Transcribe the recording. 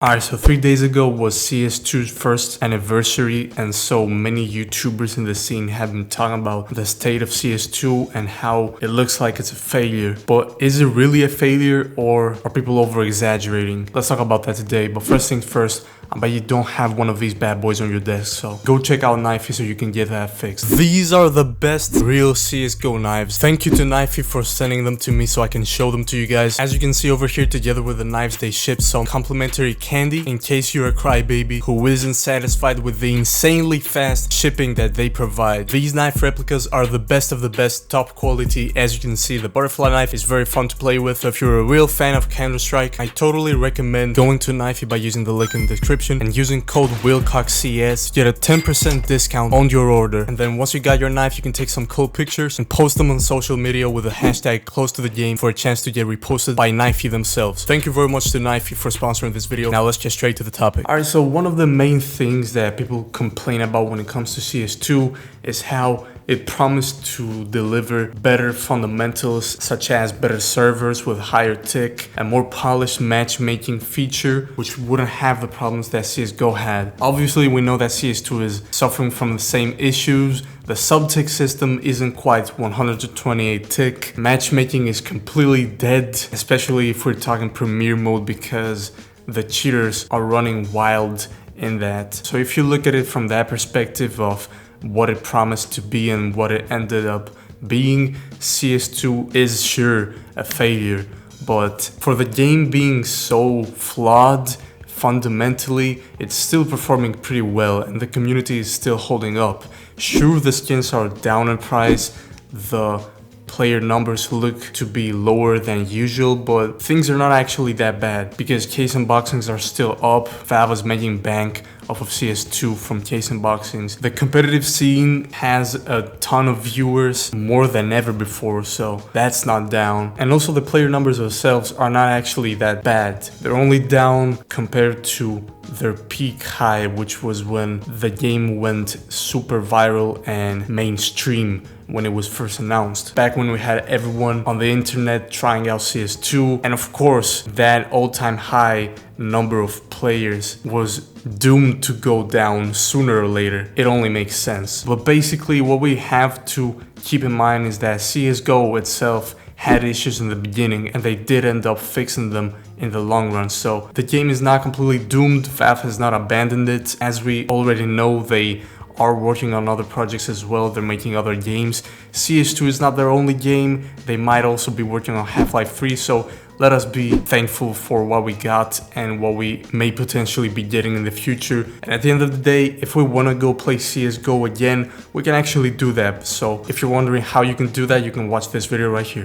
Alright, so 3 days ago was CS2's first anniversary, and so many YouTubers in the scene have been talking about the state of CS2 and how it looks like it's a failure. But is it really a failure, or are people over exaggerating? Let's talk about that today. But first things first, I bet you don't have one of these bad boys on your desk, so go check out Knifey so you can get that fixed. These are the best real CSGO knives. Thank you to Knifey for sending them to me so I can show them to you guys. As you can see over here, together with the knives, they ship some complimentary candy in case you're a crybaby who isn't satisfied with the insanely fast shipping that they provide. These knife replicas are the best of the best, top quality. As you can see, the butterfly knife is very fun to play with. So if you're a real fan of Counter-Strike, I totally recommend going to Knifey by using the link in the description and using code Willcock CS. Get a 10% discount on your order. And then once you got your knife, you can take some cool pictures and post them on social media with the hashtag close to the game for a chance to get reposted by Knifey themselves. Thank you very much to Knifey for sponsoring this video. Now let's get straight to the topic. Alright, so one of the main things that people complain about when it comes to CS2 is how it promised to deliver better fundamentals, such as better servers with higher tick, a more polished matchmaking feature, which wouldn't have the problems that CSGO had. Obviously, we know that CS2 is suffering from the same issues. The sub-tick system isn't quite 128 tick. Matchmaking is completely dead, especially if we're talking Premier mode, because the cheaters are running wild in that. So if you look at it from that perspective of what it promised to be and what it ended up being, CS2 is sure a failure. But for the game being so flawed, fundamentally, it's still performing pretty well and the community is still holding up. Sure, the skins are down in price, the player numbers look to be lower than usual, but things are not actually that bad because case unboxings are still up. Valve is making bank off of CS2 from case unboxings. The competitive scene has a ton of viewers, more than ever before, so that's not down. And also the player numbers themselves are not actually that bad. They're only down compared to their peak high, which was when the game went super viral and mainstream when it was first announced. Back when we had everyone on the internet trying out CS2, and of course that all-time high number of players was doomed to go down sooner or later. It only makes sense. But basically what we have to keep in mind is that CSGO itself had issues in the beginning and they did end up fixing them in the long run. So the game is not completely doomed. Valve has not abandoned it. As we already know, they are working on other projects as well. They're making other games. CS2 is not their only game. They might also be working on Half-Life 3. So let us be thankful for what we got and what we may potentially be getting in the future. And at the end of the day, if we want to go play CSGO again, we can actually do that. So if you're wondering how you can do that, you can watch this video right here.